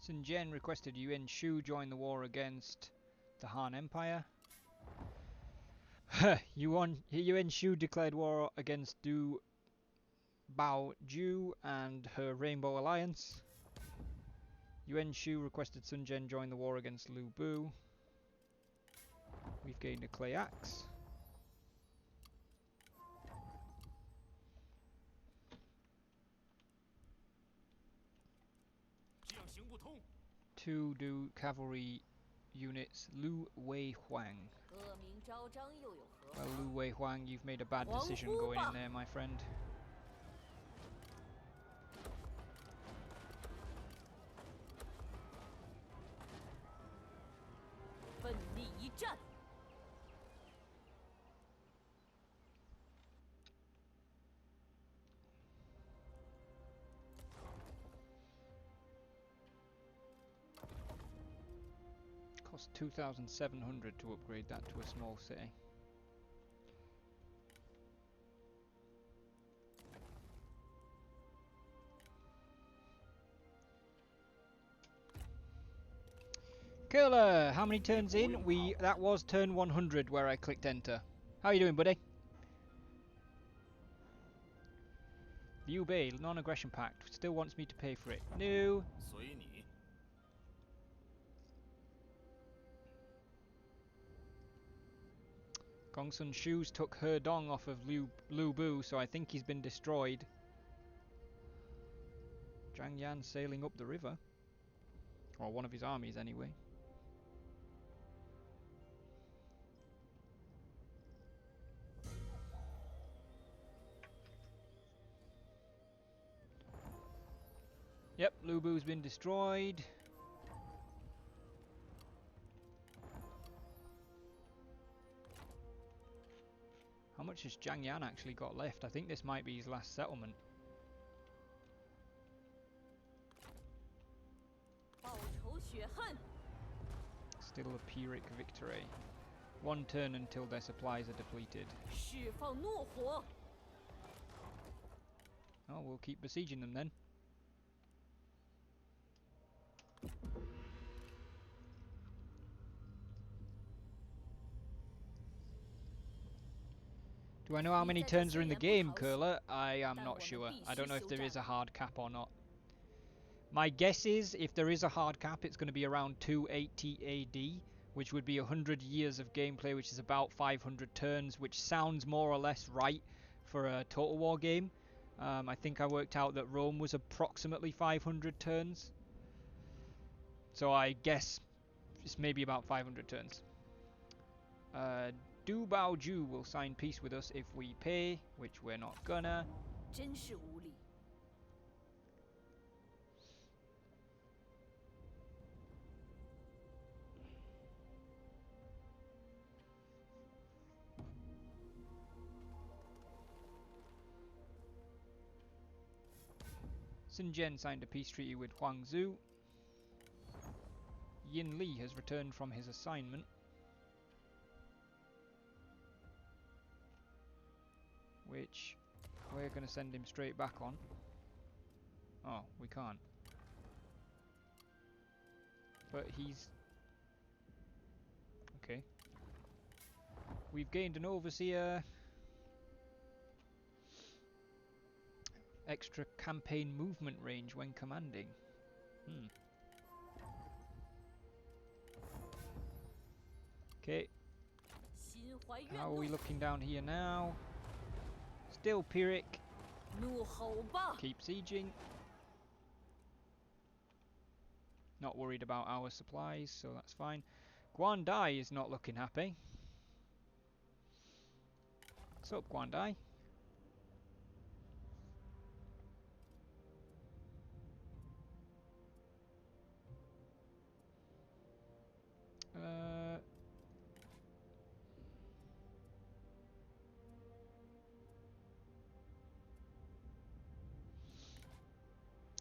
Xun Jiang requested Yuan Shu join the war against the Han Empire. Yuan Shu declared war against Du Bao Ju and her Rainbow Alliance. Yuan Shu requested Sun Jian join the war against Lu Bu. We've gained a clay axe. Two do cavalry units, Lu Wei Huang. Well, Lu Wei Huang, you've made a bad decision going in there, my friend. Cost 2,700 to upgrade that to a small city. Curler, how many turns in? That was turn 100 where I clicked enter. How are you doing, buddy? Liu Bei, non-aggression pact, still wants me to pay for it. No. Gongsun Shu's took Hedong off of Lu Bu, so I think he's been destroyed. Zhang Yan sailing up the river. Or one of his armies, anyway. Yep, Lu Bu's been destroyed. How much has Zhang Yan actually got left? I think this might be his last settlement. Still a Pyrrhic victory. One turn until their supplies are depleted. Oh, we'll keep besieging them then. Do I know how many turns are in the game, Curler? I am not sure. I don't know if there is a hard cap or not. My guess is, if there is a hard cap, it's going to be around 280 AD, which would be 100 years of gameplay, which is about 500 turns, which sounds more or less right for a Total War game. I think I worked out that Rome was approximately 500 turns. So I guess it's maybe about 500 turns. Du Bao Ju will sign peace with us if we pay, which we're not gonna. Sun Jian signed a peace treaty with Huangzu. Yin Li has returned from his assignment. Which we're going to send him straight back on. Oh, we can't. But he's... Okay. We've gained an overseer. Extra campaign movement range when commanding. Okay. How are we looking down here now? Still Pyrrhic. Keep sieging. Not worried about our supplies, so that's fine. Guandai is not looking happy. What's up, Guandai?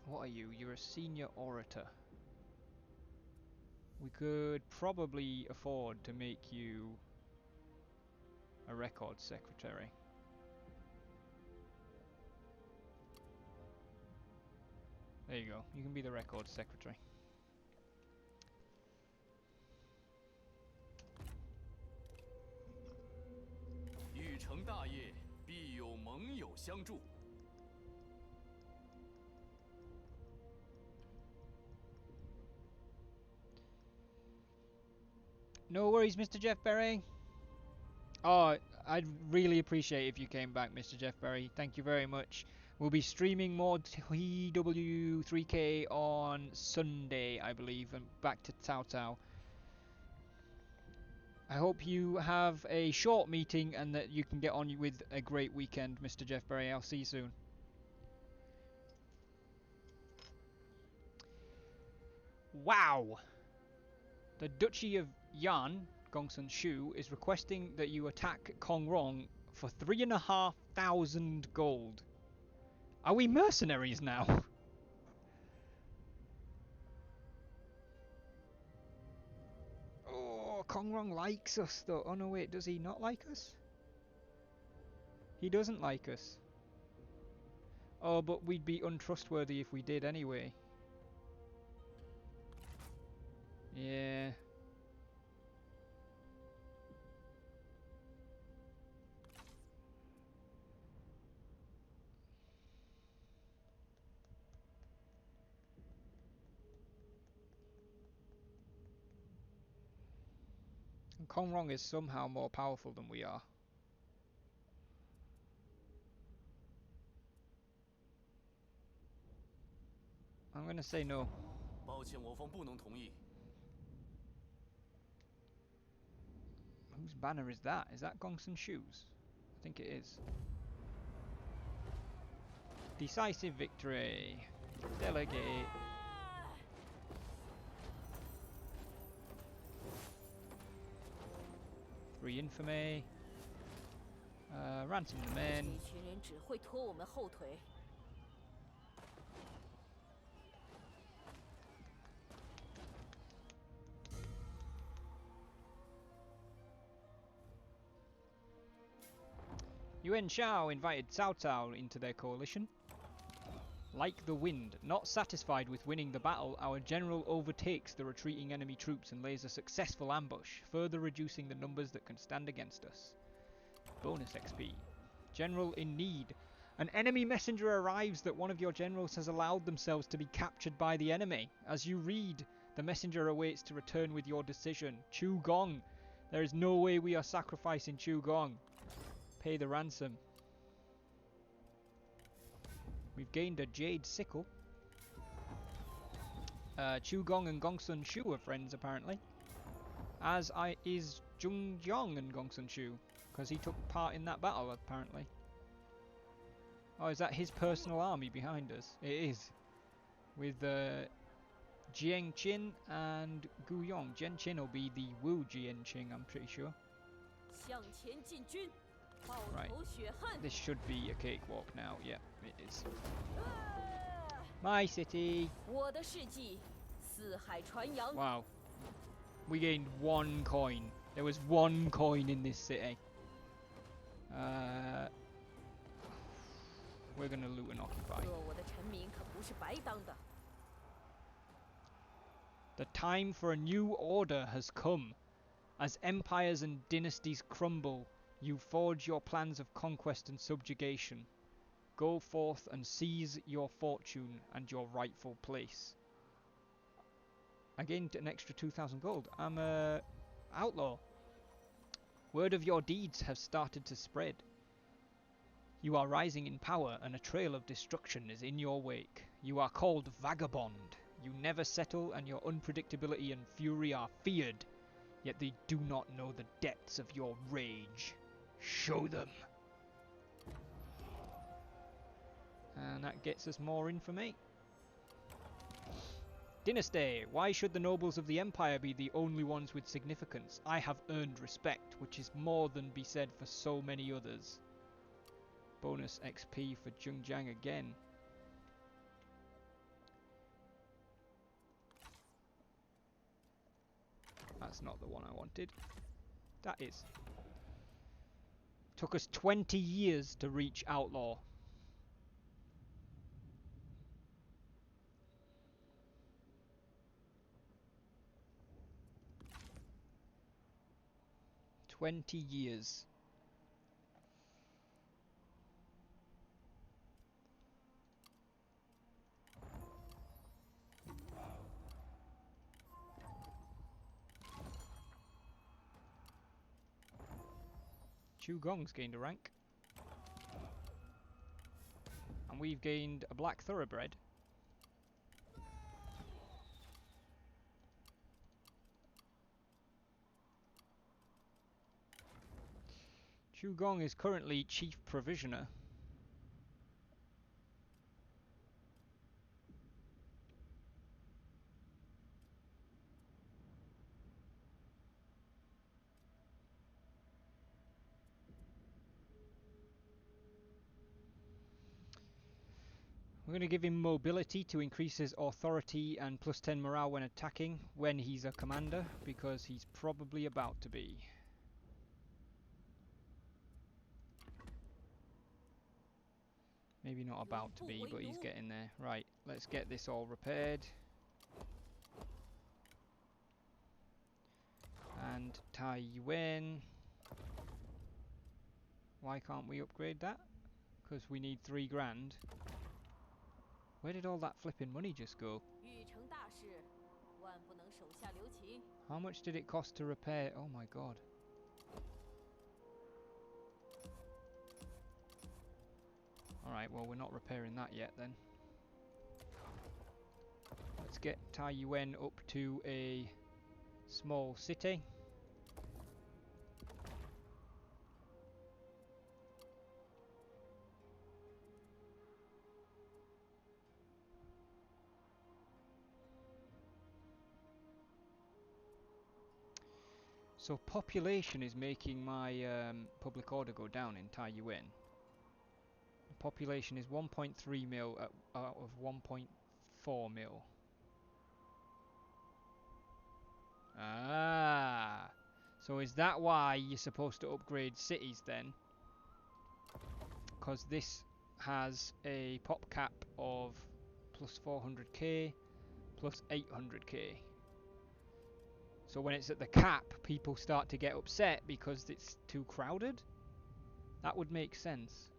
What are you? You're a senior orator. We could probably afford to make you a record secretary. There you go. You can be the record secretary. 大业，必有盟友相助。 No worries, Mr. Jeff Berry. Oh, I'd really appreciate if you came back, Mr. Jeff Berry. Thank you very much. We'll be streaming more TW3K on Sunday, I believe, and back to Cao Cao. I hope you have a short meeting and that you can get on with a great weekend, Mr. Jeff Berry. I'll see you soon. Wow! The Duchy of Yan, Gongsun Shu, is requesting that you attack Kongrong for 3,500 gold. Are we mercenaries now? Oh, Kongrong likes us though. Oh no, wait, does he not like us? He doesn't like us. Oh, but we'd be untrustworthy if we did anyway. Yeah. And Kongrong is somehow more powerful than we are. I'm gonna say no. 抱歉，我方不能同意。 Whose banner is that? Is that Gongsun Shu's? I think it is. Decisive victory. Delegate. Three infamy. Ransom the men. Yuan Shao invited Cao Cao into their coalition. Like the wind, not satisfied with winning the battle, our general overtakes the retreating enemy troops and lays a successful ambush, further reducing the numbers that can stand against us. Bonus XP. General in need. An enemy messenger arrives that one of your generals has allowed themselves to be captured by the enemy. As you read, the messenger awaits to return with your decision. Chu Gong. There is no way we are sacrificing Chu Gong. Pay the ransom. We've gained a jade sickle. Chu Gong and Gongsun Shu are friends apparently. As is Zheng Jiang and Gongsun Shu, because he took part in that battle apparently. Oh, is that his personal army behind us? It is. With Jiang Qin and Gu Yong. Jiang Qin will be the Wu Jian Qing, I'm pretty sure. Right. This should be a cakewalk now. Yeah, it is. My city! Wow. We gained 1 coin. There was 1 coin in this city. We're gonna loot and occupy. The time for a new order has come. As empires and dynasties crumble, you forge your plans of conquest and subjugation. Go forth and seize your fortune and your rightful place. I gained an extra 2,000 gold. I'm a outlaw. Word of your deeds has started to spread. You are rising in power and a trail of destruction is in your wake. You are called Vagabond. You never settle and your unpredictability and fury are feared. Yet they do not know the depths of your rage. Show them. And that gets us more infamy. Dynasty. Why should the nobles of the empire be the only ones with significance? I have earned respect, which is more than be said for so many others. Bonus XP for Zheng Jiang again. That's not the one I wanted. That is. Took us 20 years to reach outlaw. "20 years. Gong's gained a rank. And we've gained a black thoroughbred. Gong is currently chief provisioner. We're going to give him mobility to increase his authority and plus 10 morale when attacking when he's a commander, because he's probably about to be. Maybe not about to be, but he's getting there. Right, let's get this all repaired. And Taiyuan. Why can't we upgrade that? Because we need 3 grand. Where did all that flipping money just go? How much did it cost to repair? Oh my god. Alright, well we're not repairing that yet then. Let's get Taiyuan up to a small city. So population is making my public order go down in Taiyuan. The population is 1.3 mil out of 1.4 mil. Ah, so is that why you're supposed to upgrade cities then? Because this has a pop cap of plus 400k, plus 800k. So when it's at the cap, people start to get upset because it's too crowded? That would make sense.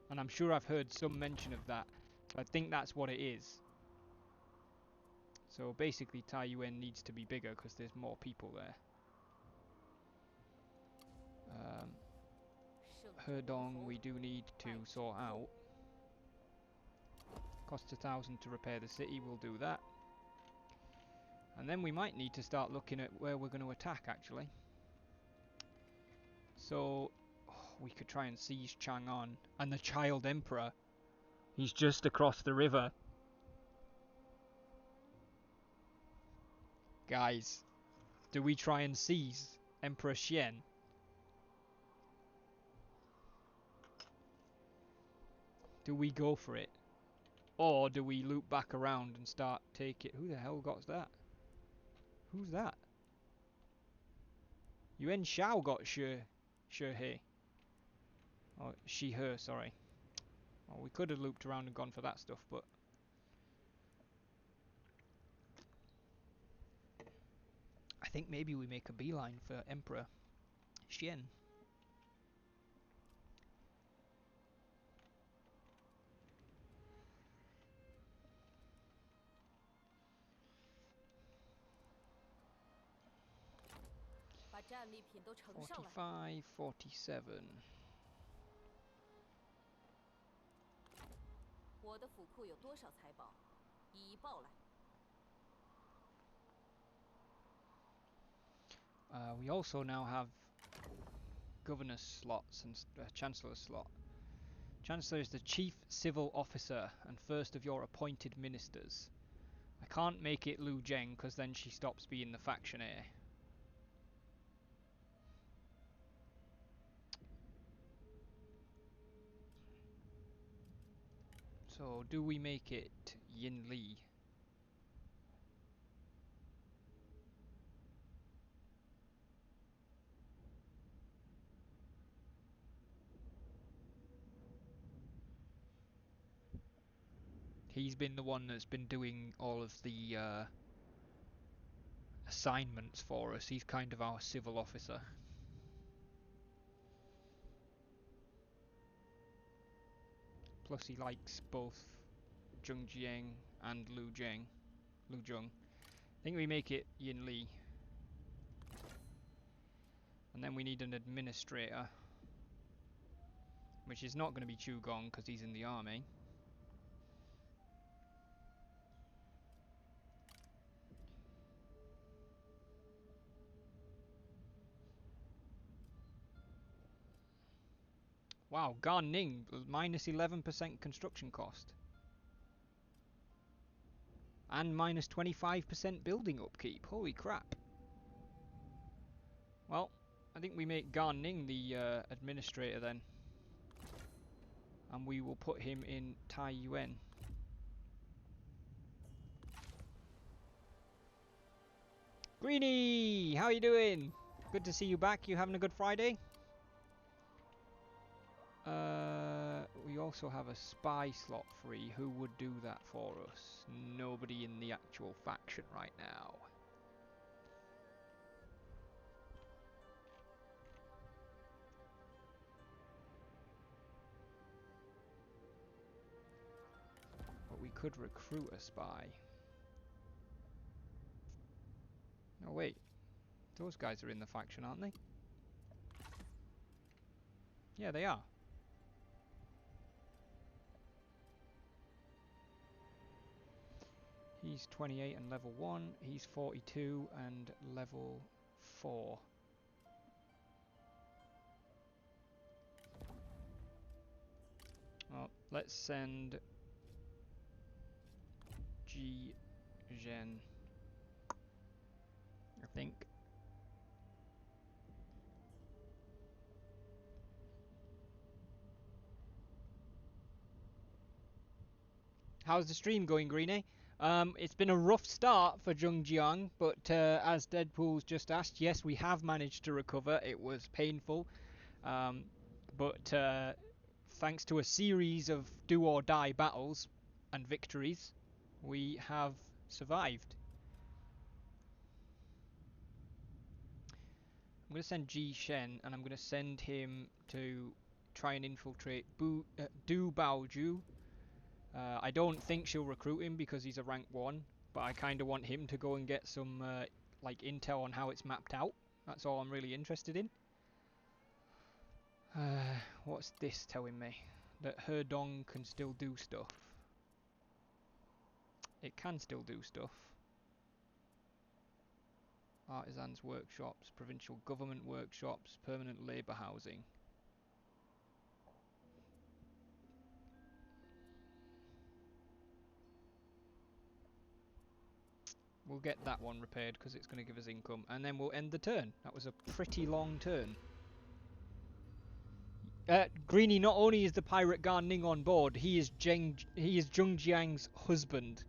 And I'm sure I've heard some mention of that. So I think that's what it is. So basically Taiyuan needs to be bigger because there's more people there. Hedong we do need to sort out. Costs 1,000 to repair the city, we'll do that. And then we might need to start looking at where we're going to attack actually. So we could try and siege Chang'an. And the Child Emperor, he's just across the river. Guys, do we try and seize Emperor Xian? Do we go for it? Or do we loop back around and start taking... Who the hell got that? Who's that? Yuan Shao got She He. Or She Her, sorry. Well, we could have looped around and gone for that stuff, but... I think maybe we make a beeline for Emperor Xian. $45, $47. We also now have governor slots and chancellor slot. Chancellor is the chief civil officer and first of your appointed ministers. I can't make it Lu Zheng because then she stops being the factionaire. So do we make it Yin Li? He's been the one that's been doing all of the assignments for us. He's kind of our civil officer. Plus he likes both Zheng Jiang and Lu Zheng. I think we make it Yin Li. And then we need an administrator. Which is not going to be Gong because he's in the army. Wow, Ning, minus 11% construction cost. And minus 25% building upkeep. Holy crap. Well, I think we make Ning the administrator then. And we will put him in Taiyuan. Greenie! How you doing? Good to see you back. You having a good Friday? We also have a spy slot free. Who would do that for us? Nobody in the actual faction right now. But we could recruit a spy. Oh wait, those guys are in the faction, aren't they? Yeah, they are. He's 28 and level 1, he's 42 and level 4. Well, let's send Zheng, I think. How's the stream going, Greenie? It's been a rough start for Zheng Jiang, but as Deadpool's just asked, yes, we have managed to recover. It was painful, but thanks to a series of do-or-die battles and victories, we have survived. I'm going to send Ji Shen, and I'm going to send him to try and infiltrate Du Baoju. I don't think she'll recruit him because he's a rank 1, but I kind of want him to go and get some like intel on how it's mapped out. That's all I'm really interested in. What's this telling me? That Hedong can still do stuff. It can still do stuff. Artisans workshops, provincial government workshops, permanent labour housing. We'll get that one repaired because it's going to give us income, and then we'll end the turn. That was a pretty long turn. Greenie, not only is the pirate Ning on board, he is Zheng Jiang's husband.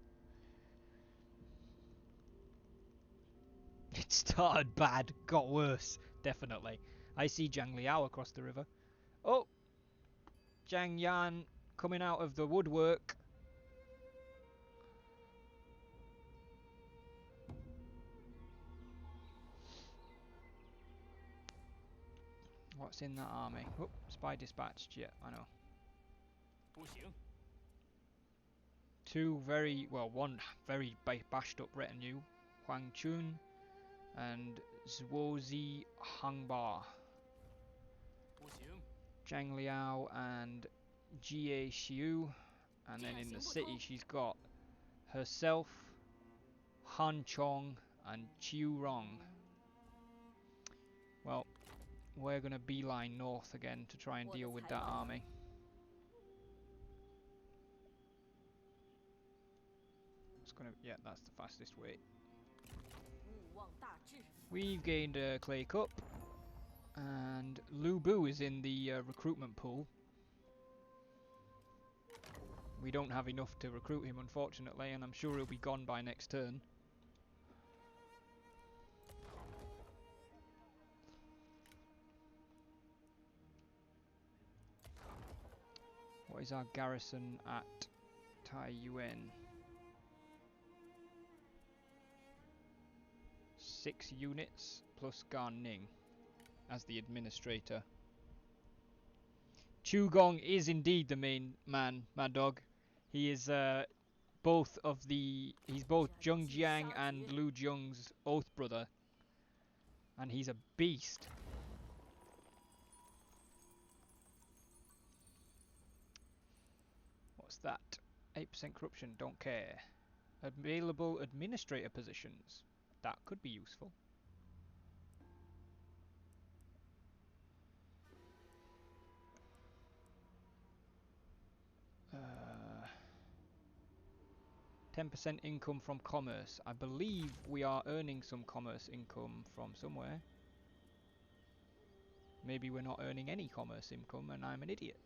It started bad, got worse, definitely. I see Zhang Liao across the river. Oh, Zhang Yan coming out of the woodwork. What's in that army? Oh, spy dispatched. Yeah, I know. One very bashed up retinue, Huang Chun and Zhuozi Hangba. Zhang Liao and Jie Xiu, and then in the city she's got herself, Han Chong and Qiu Rong. Well, we're going to beeline north again to try and deal with that army. Yeah, that's the fastest way. We've gained a Clay Cup, and Lu Bu is in the recruitment pool. We don't have enough to recruit him, unfortunately, and I'm sure he'll be gone by next turn. What is our garrison at Taiyuan? 6 units plus Ning as the administrator. Gong is indeed the main man, Mad Dog. He is he's both Zheng Jiang and Lu Jiang's oath brother, and he's a beast. that. 8% corruption, don't care. Available administrator positions. That could be useful. Uh, 10% income from commerce. I believe we are earning some commerce income from somewhere. Maybe we're not earning any commerce income and I'm an idiot.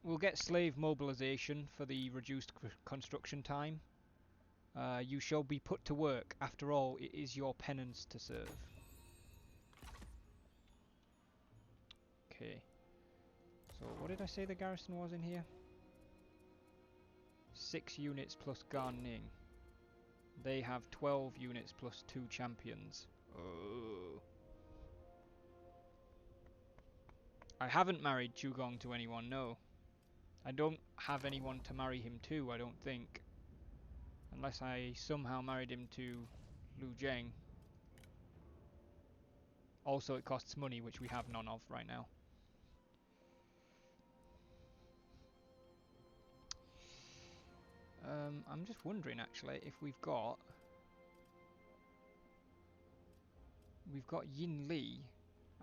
We'll get slave mobilization for the reduced construction time. You shall be put to work. After all, it is your penance to serve. Okay. So, what did I say the garrison was in here? 6 units plus Ning. They have 12 units plus 2 champions. Oh. I haven't married Gong to anyone, no. I don't have anyone to marry him to, I don't think. Unless I somehow married him to Zheng. Also, it costs money, which we have none of right now. I'm just wondering, actually, if we've got Yin Li,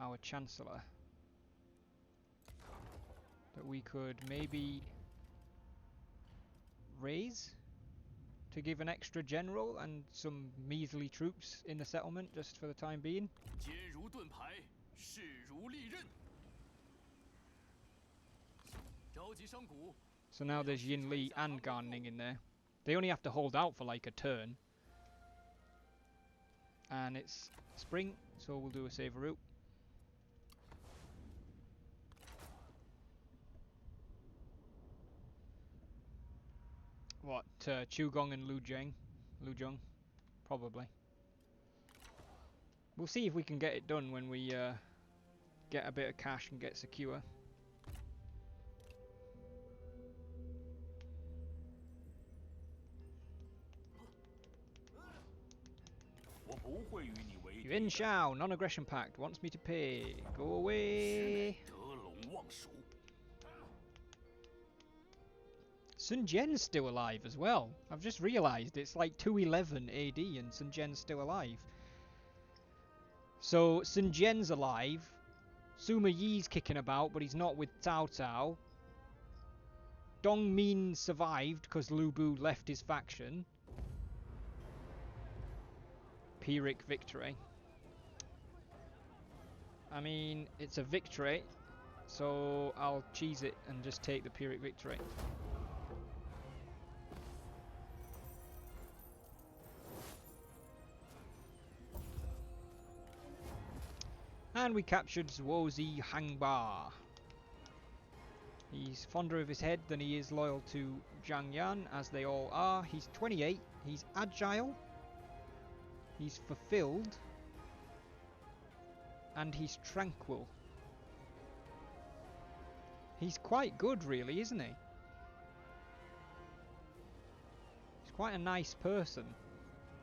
our Chancellor, that we could maybe raise to give an extra general and some measly troops in the settlement just for the time being. So now there's Yin Li and Ning in there. They only have to hold out for like a turn. And it's spring, so we'll do a save route. What, Gong and Zheng? Probably. We'll see if we can get it done when we get a bit of cash and get secure. Yuan Shao, non-aggression pact, wants me to pay. Go away. Xun Jian's still alive as well. I've just realised it's like 211 AD and Xun Jian's still alive. So Xun Jian's alive. Sima Yi's kicking about, but he's not with Cao Cao. Dong Min survived because Lu Bu left his faction. Pyrrhic victory. I mean, it's a victory, so I'll cheese it and just take the Pyrrhic victory. And we captured Zhuozi Hangba. He's fonder of his head than he is loyal to Jiangyan, as they all are. He's 28, he's agile, he's fulfilled, and he's tranquil. He's quite good, really, isn't he? He's quite a nice person.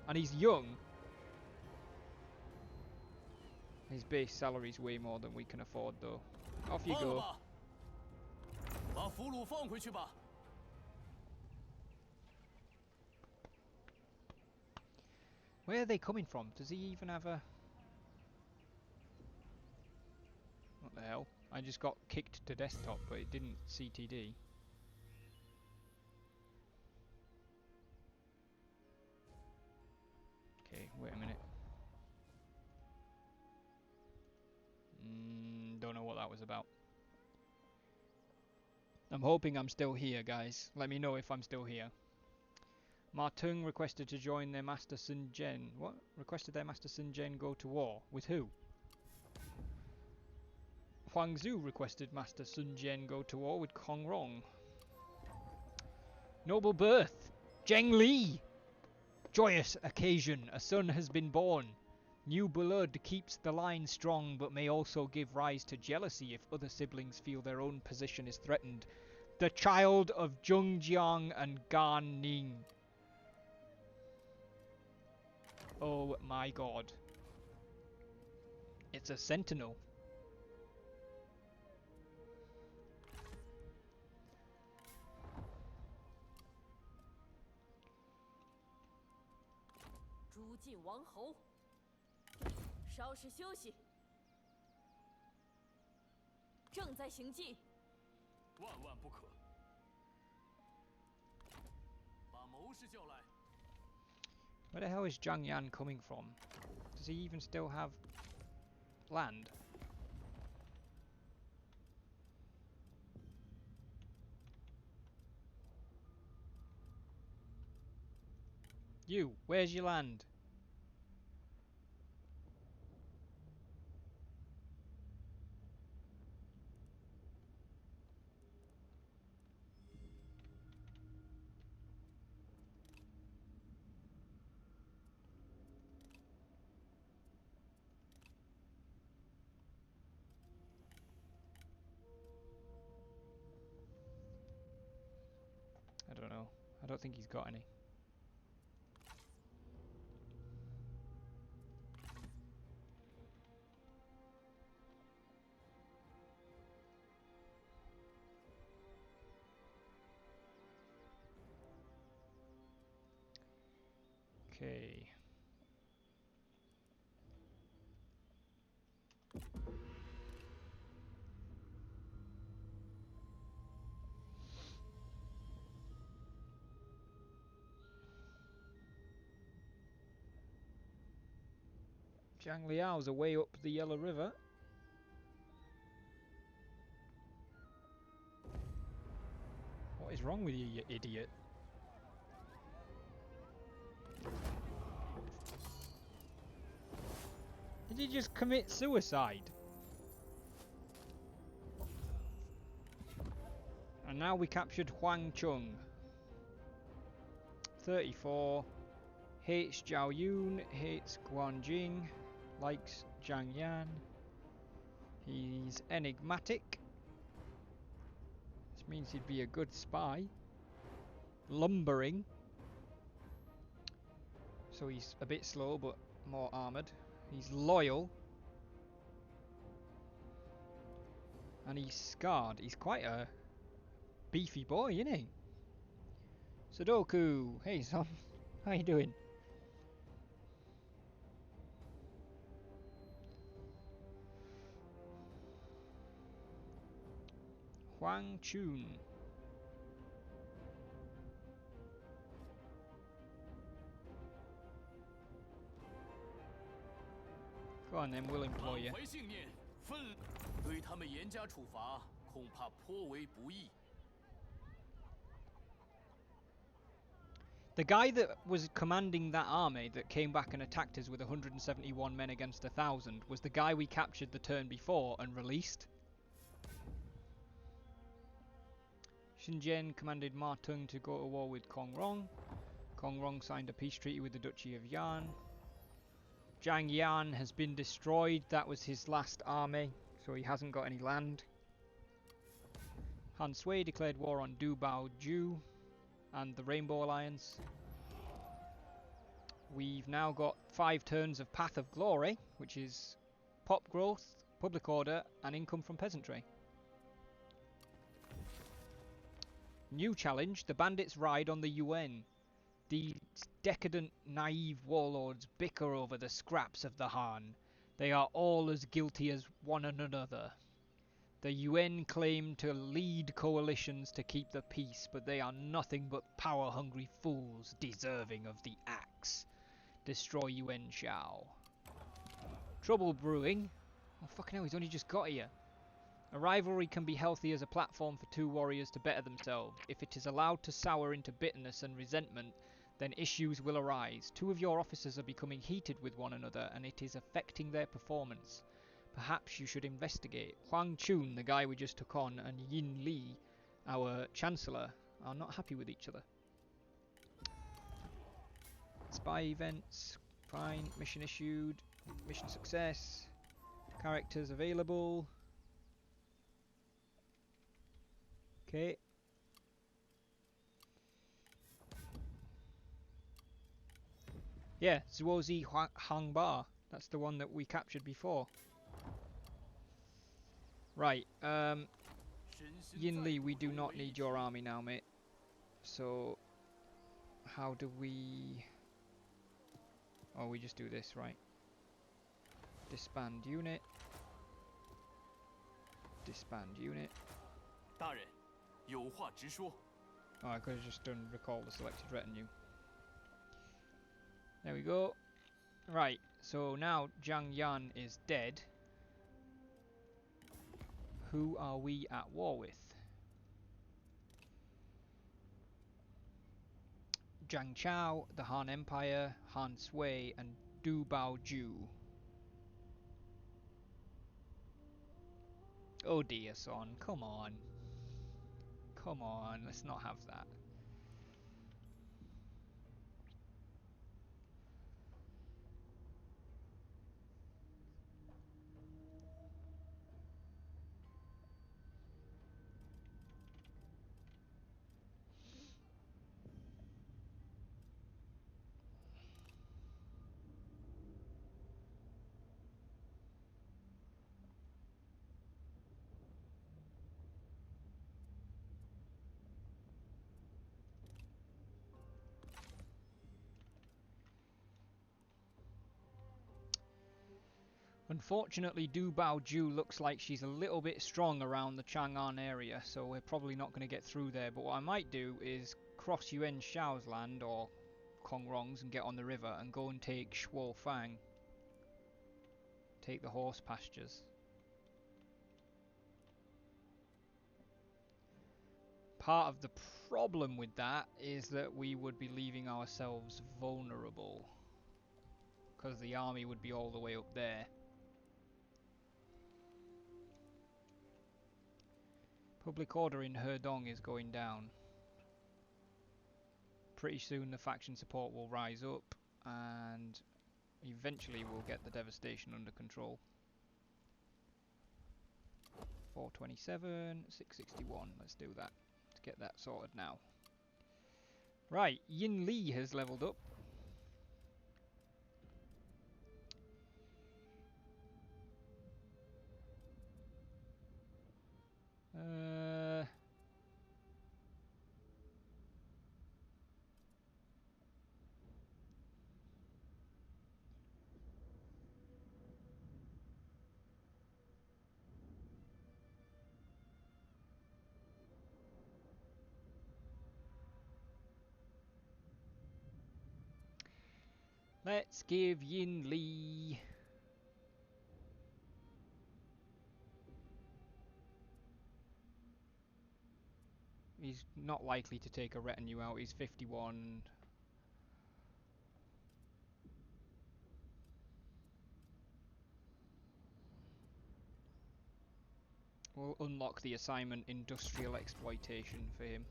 And he's young. His base salary's way more than we can afford, though. Off you go. Where are they coming from? Does he even have a... What the hell? I just got kicked to desktop, but it didn't CTD. Okay, wait a minute. Don't know what that was about. I'm hoping I'm still here, guys. Let me know if I'm still here. Ma Teng requested to join their master Sun Jian. What? Requested their master Sun Jian go to war. With who? Huang Zhu requested master Sun Jian go to war with Kong Rong. Noble birth! Zheng Li! Joyous occasion, a son has been born. New blood keeps the line strong, but may also give rise to jealousy if other siblings feel their own position is threatened. The child of Zheng Jiang and Ning. Oh my god. It's a sentinel. Where the hell is Zheng Jiang coming from? Does he even still have land? You, where's your land? I don't know. I don't think he's got any. Okay. Zhang Liao's away up the Yellow River. What is wrong with you, you idiot? Did you just commit suicide? And now we captured Huang Chung. 34. Hates Zhao Yun, hates Guanjing, likes Zhang Yan. He's enigmatic. This means he'd be a good spy. Lumbering. So he's a bit slow but more armoured. He's loyal. And he's scarred. He's quite a beefy boy, isn't he? Sudoku! Hey son, how you doing? Huang Chun. Go on then, we'll employ you. The guy that was commanding that army that came back and attacked us with 171 men against 1,000 was the guy we captured the turn before and released. Shenzhen commanded Ma Teng to go to war with Kong Rong. Kong Rong signed a peace treaty with the Duchy of Yan. Zhang Yan has been destroyed. That was his last army, so he hasn't got any land. Han Sui declared war on Du Bao Ju and the Rainbow Alliance. We've now got 5 turns of Path of Glory, which is pop growth, public order, and income from peasantry. New challenge, the bandits ride on the Yuan. These decadent, naive warlords bicker over the scraps of the Han. They are all as guilty as one another. The Yuan claim to lead coalitions to keep the peace, but they are nothing but power-hungry fools deserving of the axe. Destroy Yuan Shao. Trouble brewing. Oh fucking hell, he's only just got here. A rivalry can be healthy as a platform for 2 warriors to better themselves. If it is allowed to sour into bitterness and resentment, then issues will arise. 2 of your officers are becoming heated with one another, and it is affecting their performance. Perhaps you should investigate. Huang Chun, the guy we just took on, and Yin Li, our Chancellor, are not happy with each other. Spy events, fine. Mission issued, mission success, characters available. Okay. Yeah, Zuozi Hangba. That's the one that we captured before. Right, Yin Li, we do not need your army now, mate. So, how do we... Oh, we just do this, right. Disband unit. Disband unit. 大人，有话直说。 Oh, I could have just done recall the selected retinue. There we go. Right, so now Zheng Jiang is dead. Who are we at war with? Zhang Chao, the Han Empire, Han Sui, and Du Baoju. Oh dear, son, come on. Come on, let's not have that. Unfortunately, Du Baoju looks like she's a little bit strong around the Chang'an area, so we're probably not going to get through there. But what I might do is cross Yuan Shao's land, or Kongrong's, and get on the river and go and take Shuo Fang. Take the horse pastures. Part of the problem with that is that we would be leaving ourselves vulnerable, because the army would be all the way up there. Public order in Hedong is going down. Pretty soon the faction support will rise up, and eventually we'll get the devastation under control. 427, 661, let's do that. Let's get that sorted now. Right, Yin Li has leveled up. Let's give Yin Li... He's not likely to take a retinue out, he's 51. We'll unlock the assignment Industrial Exploitation for him.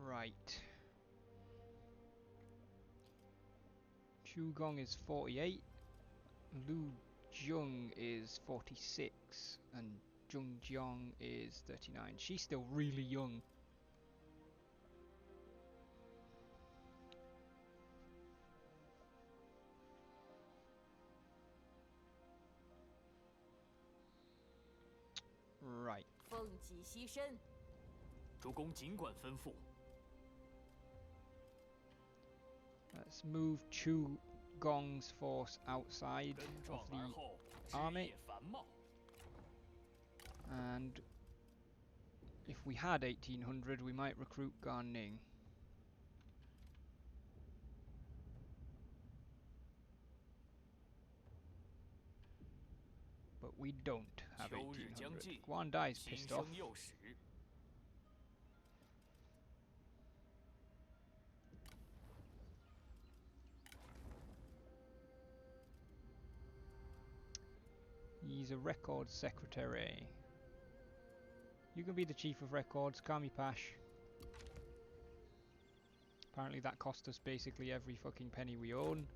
Right. Chu Gong is 48. Lu Zheng is 46. And Zheng Jiang is 39. She's still really young. Right. 奉己牺牲。主公尽管吩咐。 Let's move Chu Gong's force outside of the army. And if we had 1800, we might recruit Ning. But we don't have 1800. Guan Dai's pissed off. He's a records secretary. You can be the chief of records, Kami Pash. Apparently that cost us basically every fucking penny we own.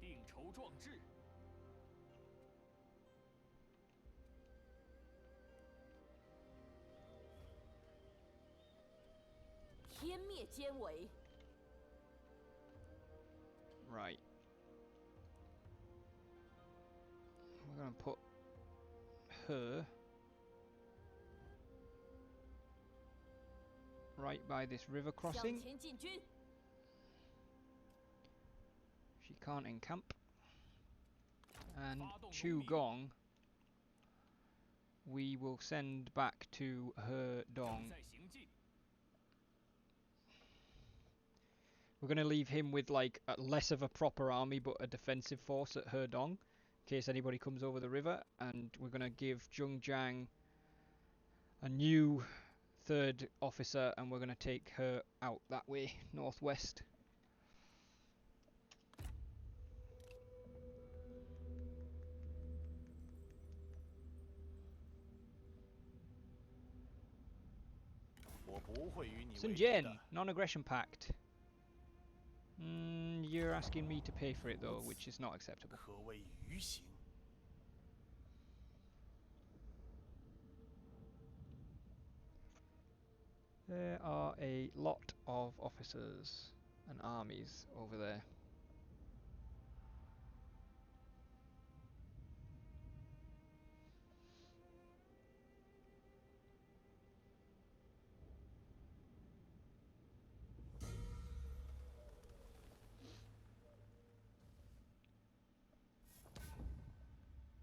Right. We're going to put her right by this river crossing. She can't encamp. And Gong we will send back to Hedong. We're going to leave him with like less of a proper army but a defensive force at Hedong in case anybody comes over the river, and we're going to give Zheng Jiang a new third officer and we're going to take her out that way, northwest. Xun Jiang, non-aggression pact. You're asking me to pay for it though, which is not acceptable. There are a lot of officers and armies over there.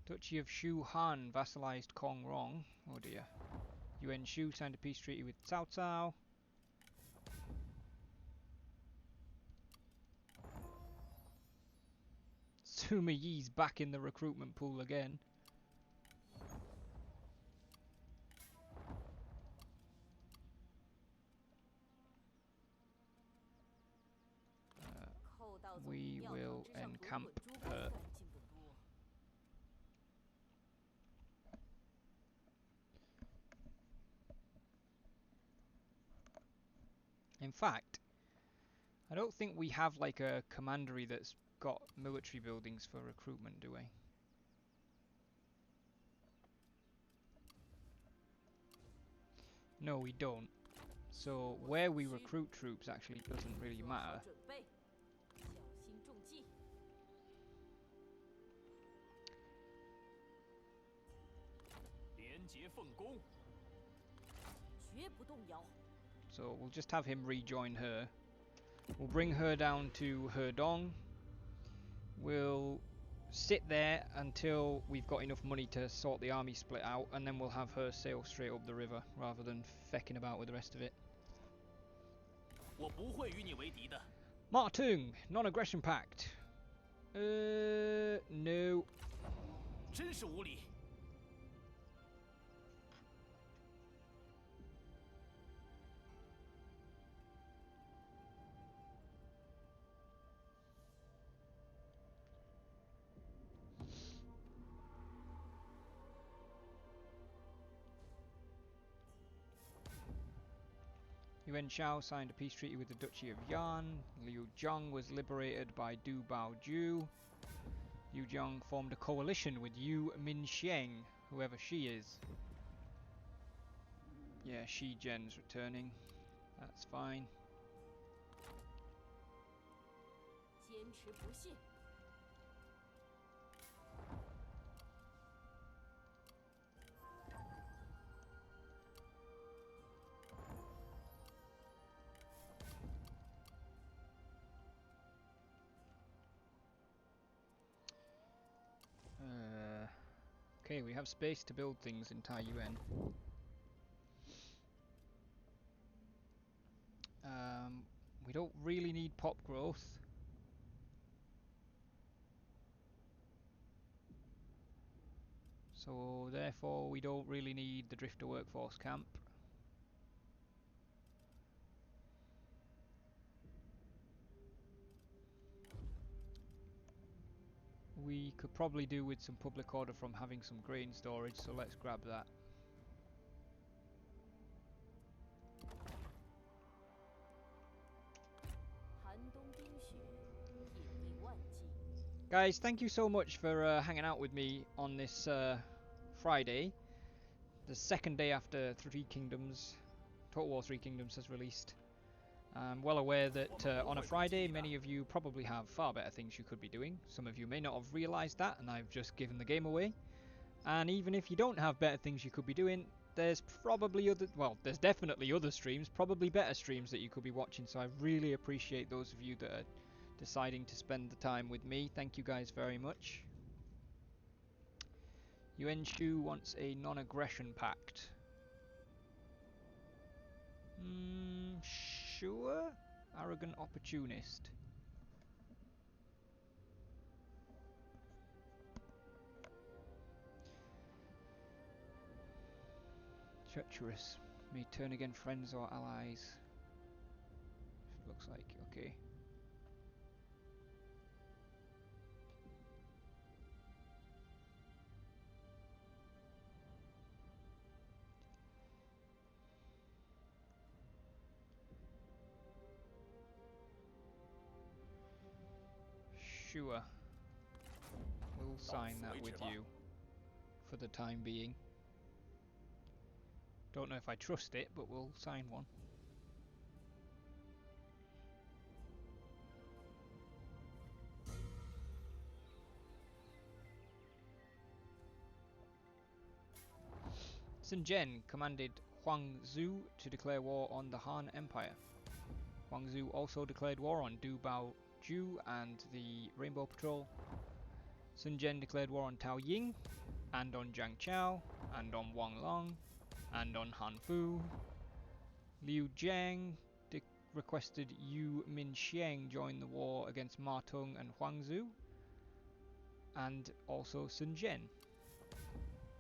Duchy of Shu Han vassalized Kong Rong. Oh dear. Yuan Shu signed a peace treaty with Cao Cao. Sima Yi's back in the recruitment pool again. We will encamp her. In fact, I don't think we have like a commandery that's got military buildings for recruitment, do we? No, we don't. So where we recruit troops actually doesn't really matter. So we'll just have him rejoin her. We'll bring her down to Hedong. We'll sit there until we've got enough money to sort the army split out, and then we'll have her sail straight up the river rather than fecking about with the rest of it. Martung, non-aggression pact. No. Yuan Shao signed a peace treaty with the Duchy of Yan. Liu Zhang was liberated by Du Baoju. Liu Zhang formed a coalition with Yu Minxiang, whoever she is. Yeah, Shi Zhen's returning. That's fine. Okay, we have space to build things in Taiyuan. We don't really need pop growth. So therefore we don't really need the Drifter Workforce Camp. We could probably do with some public order from having some grain storage, so let's grab that. Guys, thank you so much for hanging out with me on this Friday, the second day after Three Kingdoms, Total War Three Kingdoms has released. I'm well aware that on a Friday many of you probably have far better things you could be doing. Some of you may not have realised that, and I've just given the game away. And even if you don't have better things you could be doing, there's probably there's definitely other streams, probably better streams that you could be watching, so I really appreciate those of you that are deciding to spend the time with me. Thank you guys very much. Yuan Shu wants a non-aggression pact. Sure? Arrogant opportunist. Treacherous. May turn against friends or allies. Looks like, okay. Sure. We'll sign that with you for the time being. Don't know if I trust it, but we'll sign one. Zheng Jiang commanded Huang Zu to declare war on the Han Empire. Huang Zu also declared war on Du Bao Ju and the Rainbow Patrol. Sun Jian declared war on Taiyuan, and on Jiang Chao, and on Wang Long, and on Han Fu. Liu Jiang requested Yu Minxiang join the war against Ma Teng and Huang Zu, and also Sun Jian.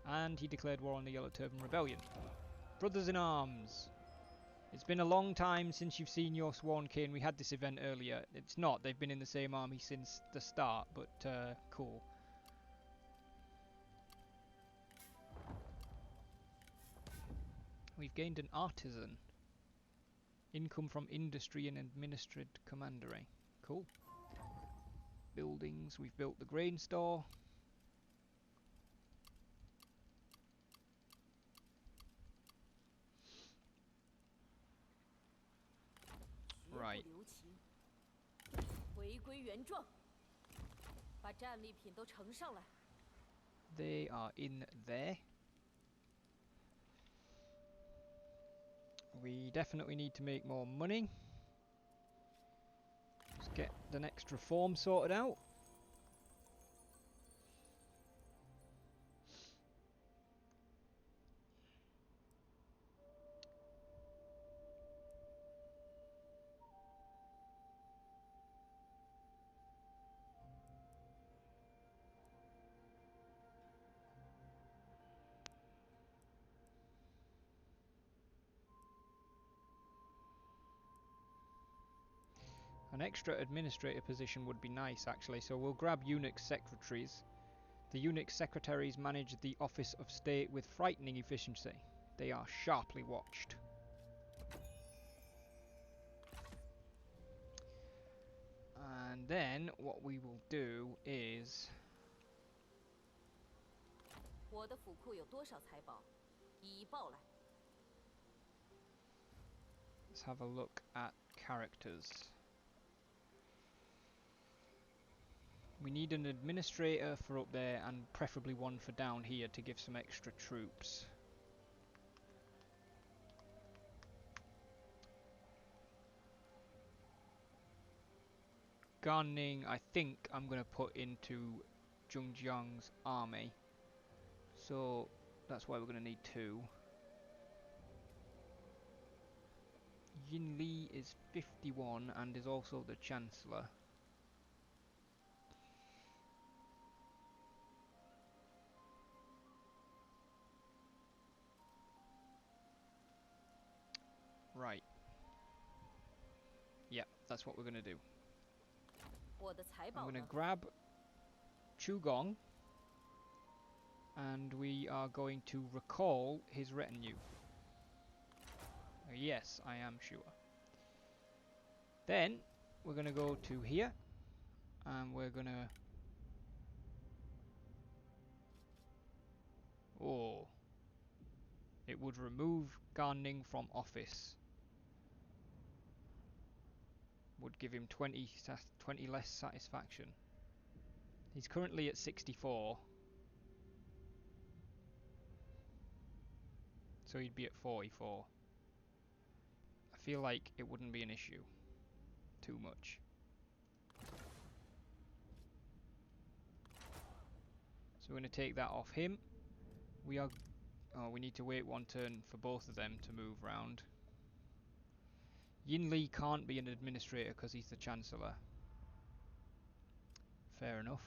And he declared war on the Yellow Turban Rebellion. Brothers in Arms! It's been a long time since you've seen your sworn kin. We had this event earlier. It's not, they've been in the same army since the start, but cool. We've gained an artisan. Income from industry and administered commandery. Cool. Buildings, we've built the grain store. Right. They are in there. We definitely need to make more money. Let's get the next reform sorted out. An extra administrator position would be nice, actually, so we'll grab eunuch secretaries. The eunuch secretaries manage the Office of State with frightening efficiency. They are sharply watched. And then what we will do is... let's have a look at characters. We need an administrator for up there and preferably one for down here to give some extra troops. Ning, I think I'm going to put into Zheng Jiang's army. So that's why we're going to need 2. Yin Li is 51 and is also the Chancellor. Right. Yeah, that's what we're going to do. I'm going to grab Gong, and we are going to recall his retinue. Yes, I am sure. Then we're going to go to here, and we're going to... oh. It would remove Ning from office. would give him 20 less satisfaction. He's currently at 64. So he'd be at 44. I feel like it wouldn't be an issue too much. So we're going to take that off him. We are... Oh, we need to wait one turn for both of them to move round. Yin Li can't be an administrator because he's the Chancellor. Fair enough.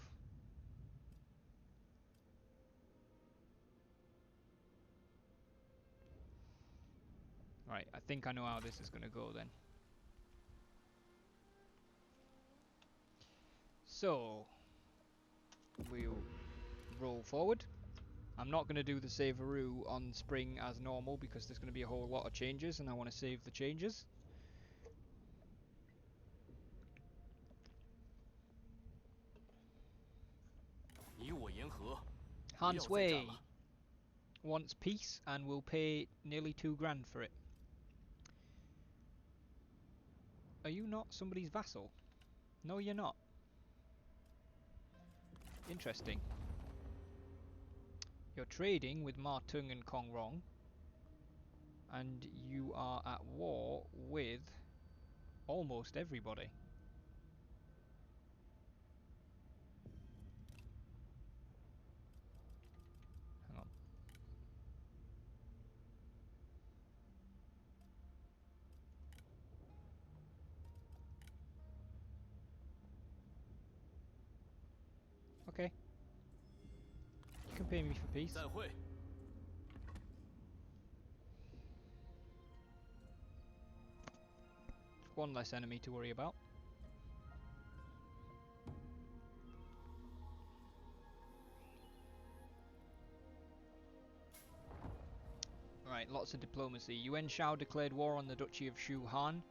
Right, I think I know how this is going to go then. So, we'll roll forward. I'm not going to do the Saveroo on spring as normal because there's going to be a whole lot of changes and I want to save the changes. Han Sui wants peace and will pay nearly $2,000 for it. Are you not somebody's vassal? No, you're not. Interesting. You're trading with Ma Tung and Kong Rong, and you are at war with almost everybody. Hang on. Okay. You can pay me for peace. One less enemy to worry about. Right, lots of diplomacy. Yuan Shao declared war on the Duchy of Shu Han,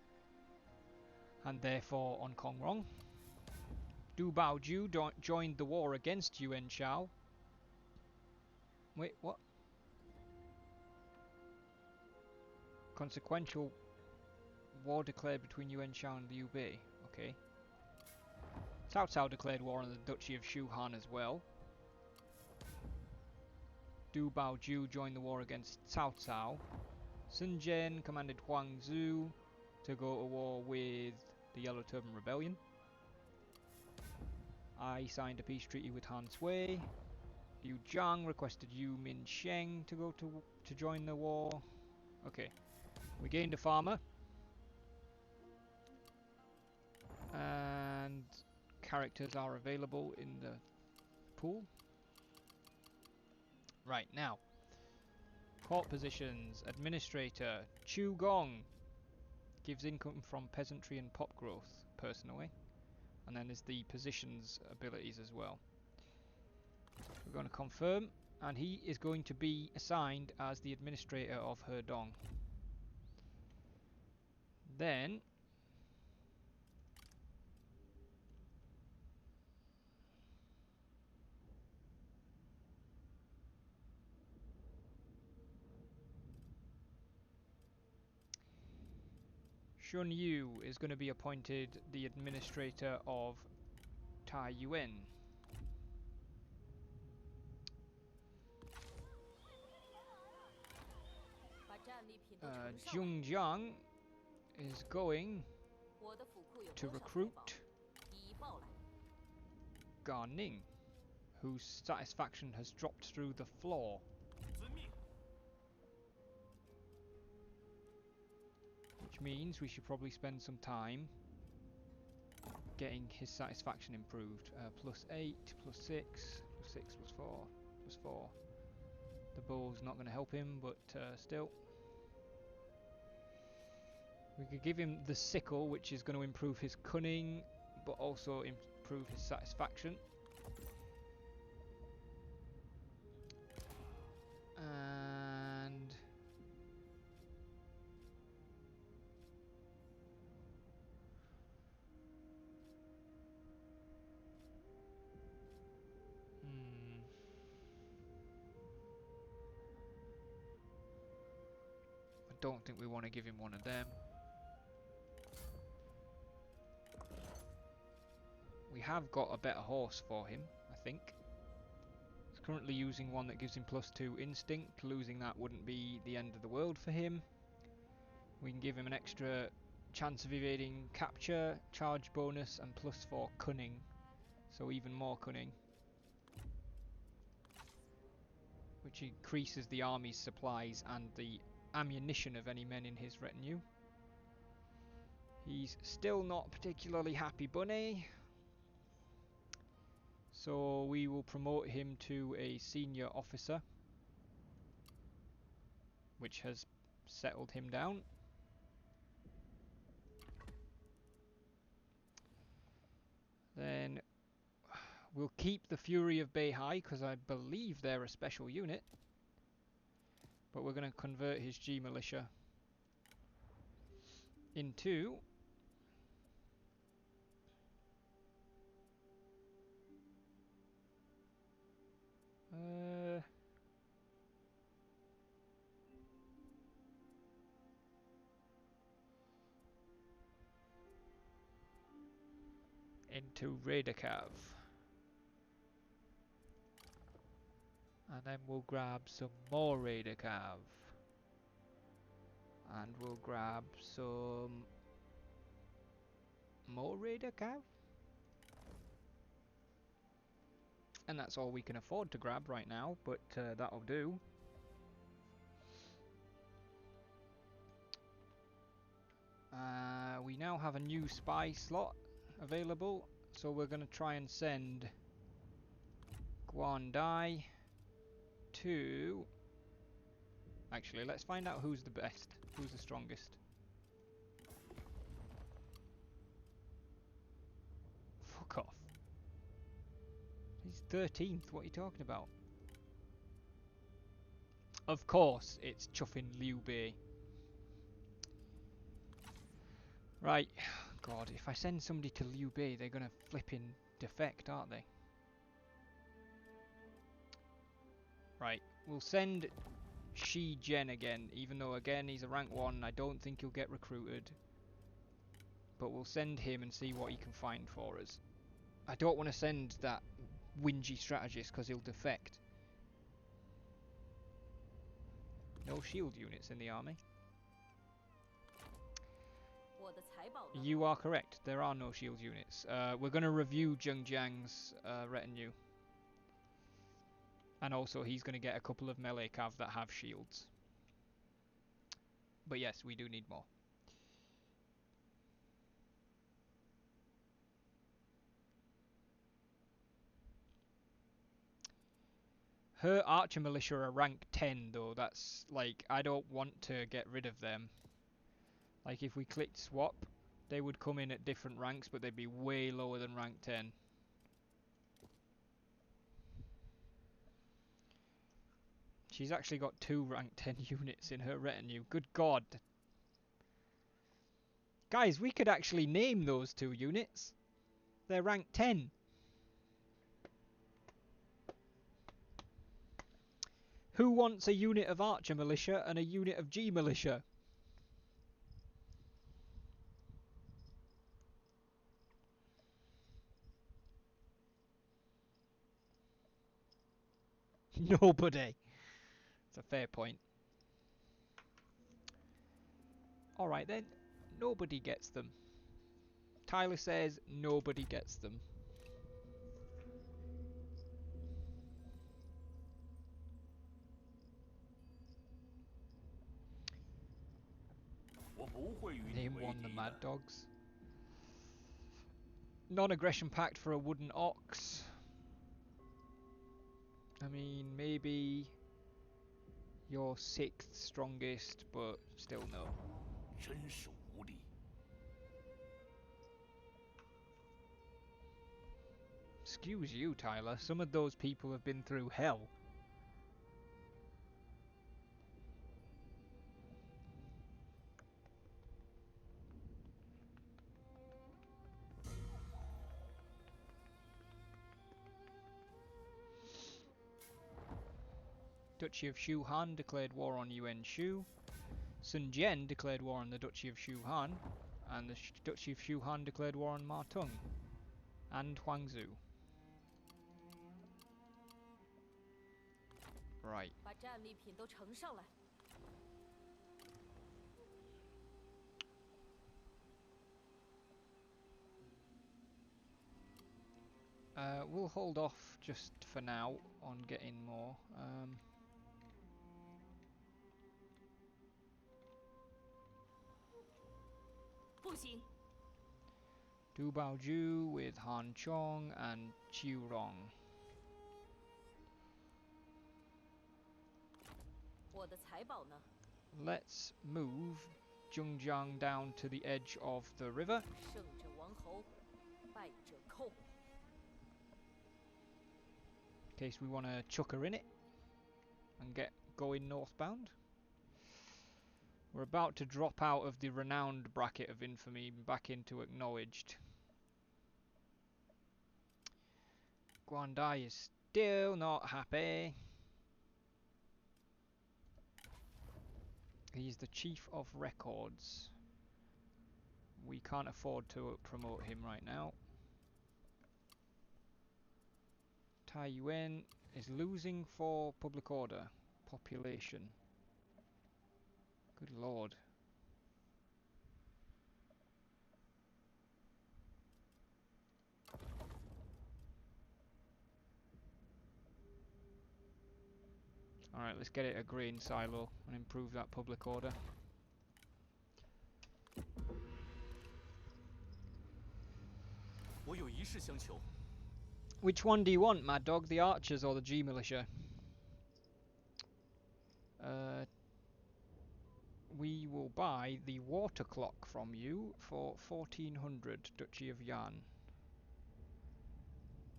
and therefore on Kong Rong. Du Baoju joined the war against Yuan Shao. Wait, what? Consequential war declared between Yuan Shao and Liu Bei. Okay. Cao Cao declared war on the Duchy of Shu Han as well. Du Baoju joined the war against Cao Cao. Sun Jian commanded Huang Zu to go to war with the Yellow Turban Rebellion. I signed a peace treaty with Han Sui. Liu Jiang requested Yu Min Sheng to go to join the war. Okay. We gained a farmer. And characters are available in the pool. Right, now. Court positions. Administrator. Chu Gong. Gives income from peasantry and pop growth, personally. And then there's the positions abilities as well. We're going to confirm. And he is going to be assigned as the administrator of Hedong. Then... Xun Yu is going to be appointed the administrator of Taiyuan. Zheng Jiang is going to recruit Ning, whose satisfaction has dropped through the floor. Which means we should probably spend some time getting his satisfaction improved. +8, +6, +6, +4, +4. The bow's not going to help him, but still. We could give him the sickle, which is going to improve his cunning, but also improve his satisfaction. And... I don't think we want to give him one of them. have got a better horse for him, I think. He's currently using one that gives him +2 instinct. Losing that wouldn't be the end of the world for him. We can give him an extra chance of evading capture, charge bonus, and +4 cunning. So even more cunning. Which increases the army's supplies and the ammunition of any men in his retinue. He's still not particularly happy bunny. So we will promote him to a senior officer. Which has settled him down. Then we'll keep the Fury of Beihai because I believe they're a special unit. But we're going to convert his G militia into Raidercav. And then we'll grab some more Raidercav. And we'll grab some more Raidercav. And that's all we can afford to grab right now, but that'll do. We now have a new spy slot available, so we're going to try and send Guandai to... Actually, let's find out who's the best, who's the strongest. Fuck off. He's 13th, what are you talking about? Of course, it's chuffing Liu Bei. Right, God, if I send somebody to Liu Bei, they're gonna flipping defect, aren't they? Right, we'll send Shi Jian again, even though again he's a rank 1, I don't think he'll get recruited. But we'll send him and see what he can find for us. I don't want to send that whingy strategist because he'll defect. No shield units in the army. You are correct, there are no shield units. We're going to review Zheng Jiang's retinue. And also he's going to get a couple of melee cav that have shields. But yes, we do need more. Her archer militia are rank 10 though, that's like, I don't want to get rid of them. Like if we clicked swap, they would come in at different ranks, but they'd be way lower than rank 10. She's actually got 2 rank 10 units in her retinue. Good God. Guys, we could actually name those 2 units. They're rank 10. Who wants a unit of archer militia and a unit of G militia? Nobody. It's a fair point. Alright then, nobody gets them. Tyler says nobody gets them. Name one the Mad Dogs. Non-aggression pact for a wooden ox. I mean, maybe your 6th strongest, but still no. Excuse you, Tyler. Some of those people have been through hell. Duchy of Shu Han declared war on Yuan Shu. Sun Jian declared war on the Duchy of Shu Han. And the Duchy of Shu Han declared war on Ma Teng. And Huangzhou. Right. We'll hold off just for now on getting more. Du Baoju with Han Chong and Qiu Rong. Let's move Zheng Jiang down to the edge of the river. In case we want to chuck her in it and get going northbound. We're about to drop out of the renowned bracket of infamy back into acknowledged. Guandai is still not happy. He's the chief of records. We can't afford to promote him right now. Taiyuan is losing for public order. Population. Good lord. Alright, let's get it a grain silo and improve that public order. Which one do you want, Mad Dog? The archers or the G militia? We will buy the water clock from you for 1400 Duchy of Yan.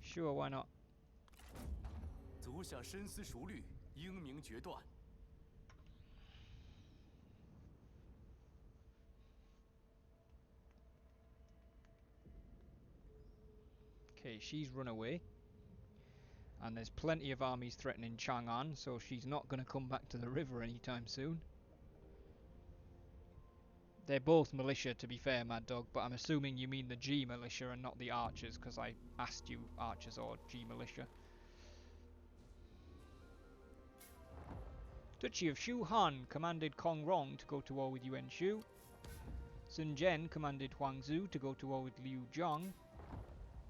Sure, why not? Okay, she's run away. And there's plenty of armies threatening Chang'an, so she's not going to come back to the river anytime soon. They're both militia, to be fair, Mad Dog, but I'm assuming you mean the G militia and not the archers, because I asked you archers or G militia. Duchy of Shu Han commanded Kong Rong to go to war with Yuan Shu. Sun Jian commanded Huangzhou to go to war with Liu Zhang.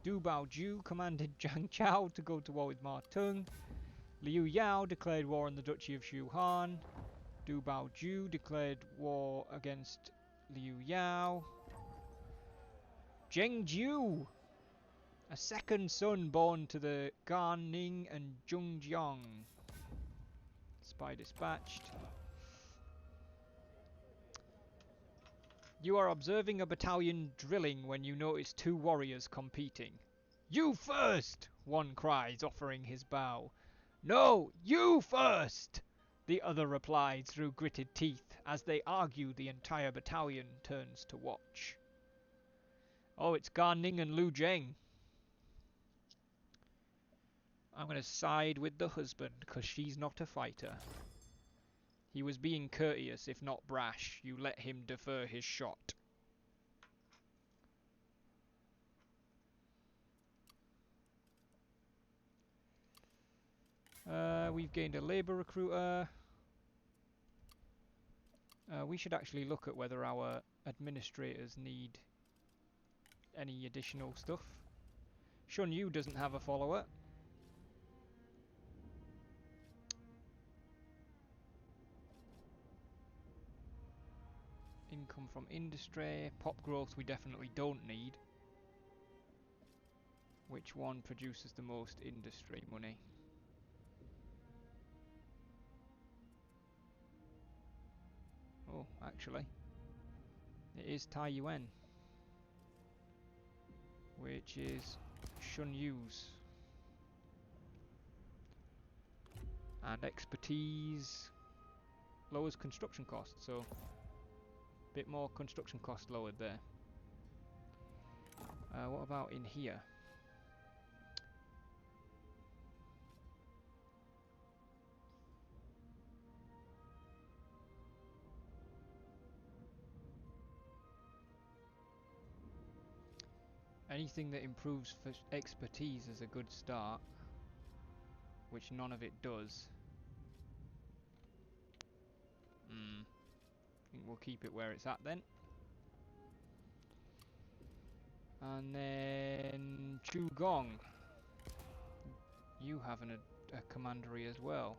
Du Baoju commanded Zhang Chao to go to war with Ma Tung. Liu Yao declared war on the Duchy of Shu Han. Du Baoju declared war against Liu Yao. Zheng Jiang, a second son born to the Gan Ning and Zheng Jiang. Spy dispatched. You are observing a battalion drilling when you notice two warriors competing. You first! One cries, offering his bow. No, you first! The other replied through gritted teeth. As they argue, the entire battalion turns to watch. Oh, it's Gan Ning and Lu Zheng. I'm going to side with the husband, because she's not a fighter. He was being courteous, if not brash. You let him defer his shot. We've gained a labour recruiter. We should actually look at whether our administrators need any additional stuff. Xun Yu doesn't have a follower. Income from industry. Pop growth we definitely don't need. Which one produces the most industry money? Oh, actually, it is Taiyuan, which is Xun Yu's. And expertise lowers construction costs, so a bit more construction cost lowered there. What about in here? Anything that improves for expertise is a good start, which none of it does. I think we'll keep it where it's at then. And then Gong, you have a commandery as well.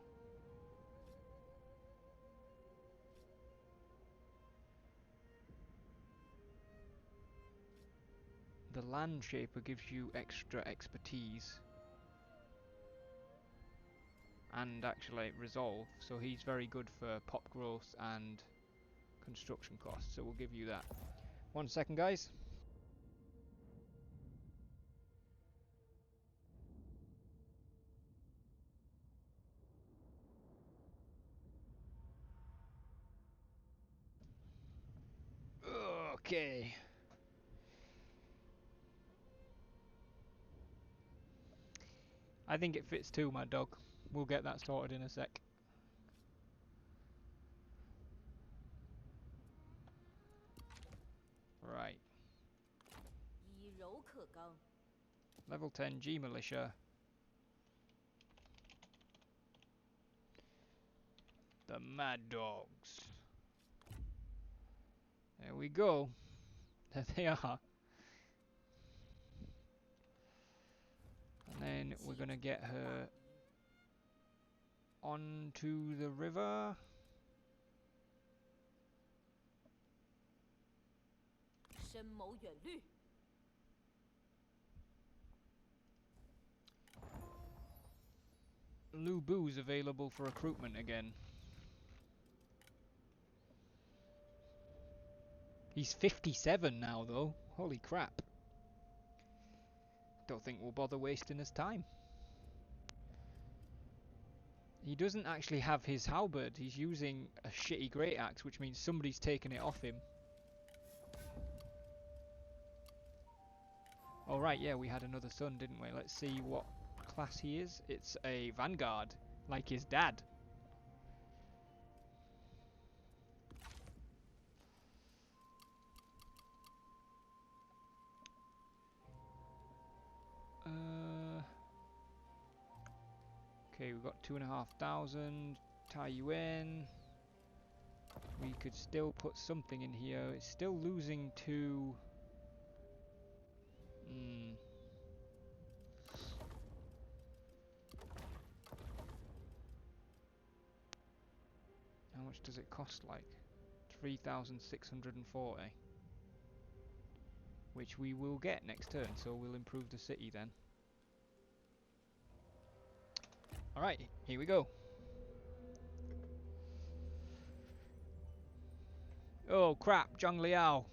The Land Shaper gives you extra expertise and actually resolve, so he's very good for pop growth and construction costs, so we'll give you that. 1 second, guys. Okay. I think it fits too, my dog. We'll get that sorted in a sec. Right. Level 10 G Militia. The Mad Dogs. There we go. There they are. And then we're gonna get her onto the river. Lu Bu's available for recruitment again. He's 57 now though. Holy crap. Don't think we'll bother wasting his time. He doesn't actually have his halberd. He's using a shitty great axe, which means somebody's taken it off him. Oh right, yeah, we had another son, didn't we? Let's see what class he is. It's a vanguard, like his dad. Okay, we've got 2,500 Taiyuan. We could still put something in here. It's still losing to... How much does it cost, like? 3,640. Which we will get next turn, so we'll improve the city then. Alright, here we go. Oh crap, Zhang Liao.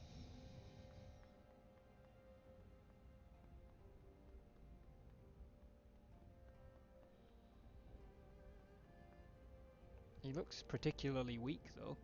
He looks particularly weak though.